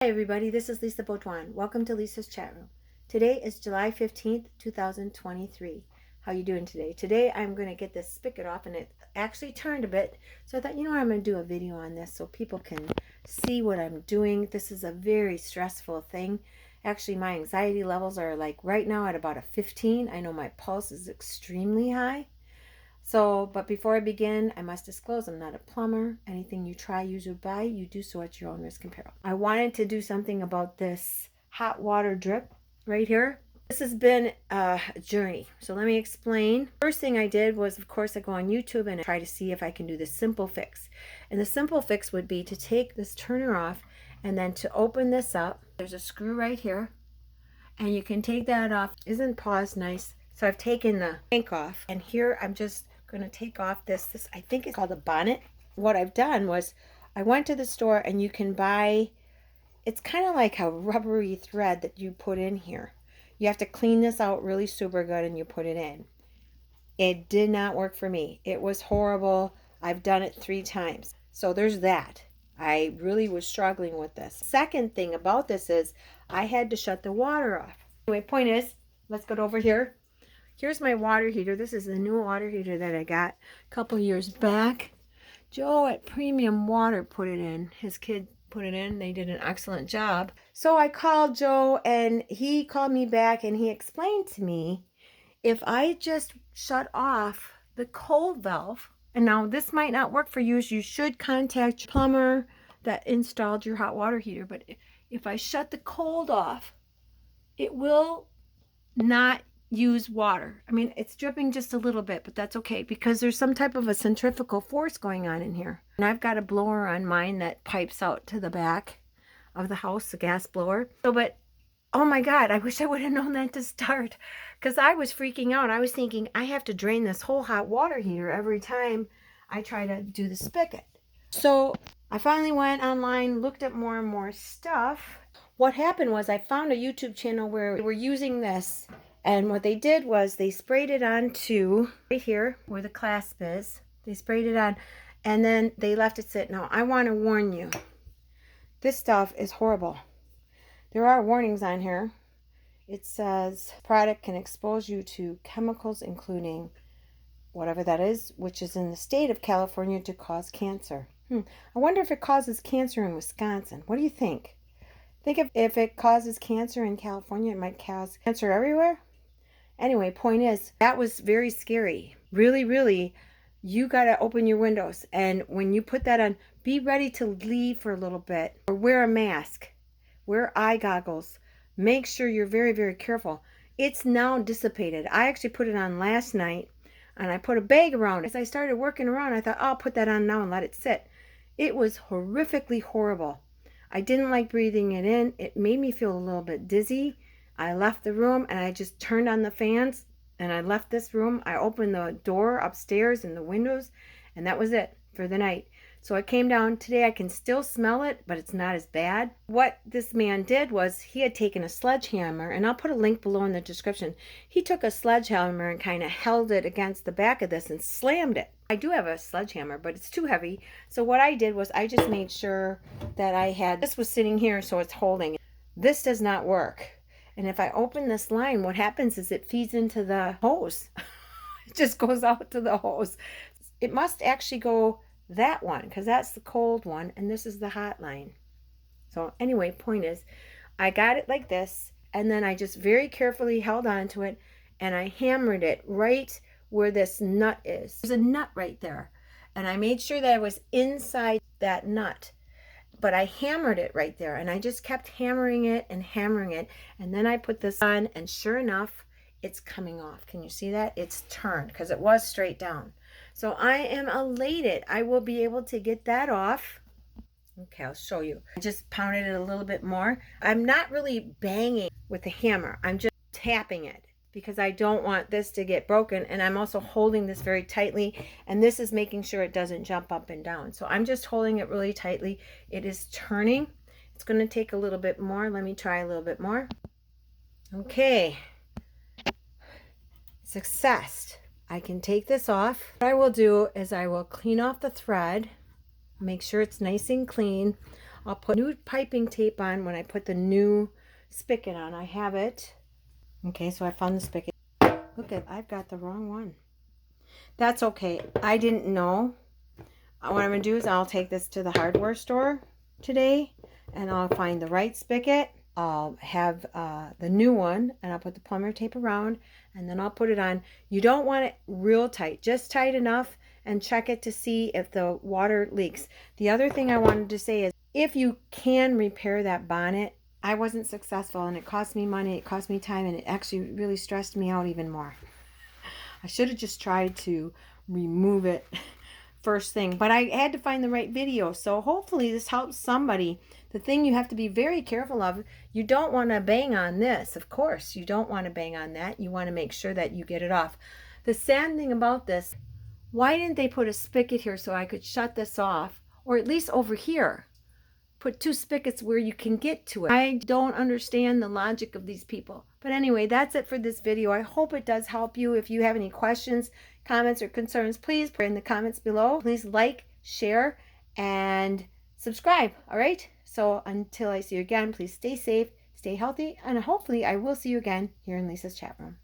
Hi everybody, this is Lisa Baudouin. Welcome to Lisa's chat room. Today is July 15th, 2023. How you doing today? Today I'm going to get this spigot off, and it actually turned a bit. So I thought, you know what, I'm going to do a video on this so people can see what I'm doing. This is a very stressful thing. Actually, my anxiety levels are like right now at about a 15. I know my pulse is extremely high. But before I begin, I must disclose I'm not a plumber. Anything you try, use, or buy, you do so at your own risk and peril. I wanted to do something about this hot water drip right here. This has been a journey, so let me explain. First thing I did was, of course, I go on YouTube and try to see if I can do the simple fix. And the simple fix would be to take this turner off and then to open this up. There's a screw right here, and you can take that off. Isn't pause nice? So I've taken the tank off, and here I'm just going to take off this I think it's called a bonnet. What I've done was I went to the store, and you can buy, it's kind of like a rubbery thread that you put in here. You have to clean this out really super good and you put it in. It did not work for me. It was horrible. I've done it 3 times. So there's that. I really was struggling with this. Second thing about this is I had to shut the water off. Anyway, point is, let's go over here. Here's my water heater. This is the new water heater that I got a couple years back. Joe at Premium Water put it in. His kid put it in. They did an excellent job. So I called Joe, and he called me back, and he explained to me if I just shut off the cold valve, and now this might not work for you, so you should contact your plumber that installed your hot water heater, but if I shut the cold off, it will not use water. I mean, it's dripping just a little bit, but that's okay because there's some type of a centrifugal force going on in here. And I've got a blower on mine that pipes out to the back of the house, a gas blower. But oh my God, I wish I would have known that to start, because I was freaking out. I was thinking I have to drain this whole hot water heater every time I try to do the spigot. So I finally went online, looked at more and more stuff. What happened was I found a YouTube channel where they were using this, and what they did was they sprayed it onto right here where the clasp is. They sprayed it on, and then they left it sit. Now, I want to warn you, this stuff is horrible. There are warnings on here. It says product can expose you to chemicals including whatever that is, which is in the state of California to cause cancer. I wonder if it causes cancer in Wisconsin. What do you think? Think if it causes cancer in California, it might cause cancer everywhere? Anyway, point is, that was very scary. Really, really, you got to open your windows. And when you put that on, be ready to leave for a little bit. Or wear a mask. Wear eye goggles. Make sure you're very, very careful. It's now dissipated. I actually put it on last night, and I put a bag around it. As I started working around, I thought, I'll put that on now and let it sit. It was horrifically horrible. I didn't like breathing it in. It made me feel a little bit dizzy. I left the room, and I just turned on the fans, and I left this room. I opened the door upstairs and the windows, and that was it for the night. So I came down today. I can still smell it, but it's not as bad. What this man did was he had taken a sledgehammer, and I'll put a link below in the description. He took a sledgehammer and kind of held it against the back of this and slammed it. I do have a sledgehammer, but it's too heavy. So what I did was I just made sure that I had, this was sitting here, so it's holding. This does not work. And if I open this line, what happens is it feeds into the hose. It just goes out to the hose. It must actually go that one, because that's the cold one, and this is the hot line. So anyway, point is, I got it like this, and then I just very carefully held on to it, and I hammered it right where this nut is. There's a nut right there, and I made sure that I was inside that nut. But I hammered it right there, and I just kept hammering it, and then I put this on, and sure enough, it's coming off. Can you see that? It's turned, because it was straight down. So I am elated. I will be able to get that off. Okay, I'll show you. I just pounded it a little bit more. I'm not really banging with the hammer. I'm just tapping it, because I don't want this to get broken, and I'm also holding this very tightly, and this is making sure it doesn't jump up and down. So I'm just holding it really tightly. It is turning. It's going to take a little bit more. Let me try a little bit more. Okay. Success. I can take this off. What I will do is I will clean off the thread, make sure it's nice and clean. I'll put new piping tape on when I put the new spigot on. I have it. Okay, so I found the spigot. Look at, I've got the wrong one. That's okay. I didn't know. What I'm going to do is I'll take this to the hardware store today and I'll find the right spigot. I'll have the new one and I'll put the plumber tape around and then I'll put it on. You don't want it real tight, just tight enough, and check it to see if the water leaks. The other thing I wanted to say is if you can repair that bonnet, I wasn't successful and it cost me money, it cost me time, and it actually really stressed me out even more. I should have just tried to remove it first thing, but I had to find the right video, so hopefully this helps somebody. The thing you have to be very careful of, you don't want to bang on this. Of course you don't want to bang on that. You want to make sure that you get it off. The sad thing about this, why didn't they put a spigot here so I could shut this off, or at least over here put two spigots where you can get to it? I don't understand the logic of these people. But anyway, that's it for this video. I hope it does help you. If you have any questions, comments, or concerns, please put in the comments below. Please like, share, and subscribe. All right? So until I see you again, please stay safe, stay healthy, and hopefully I will see you again here in Lisa's chat room.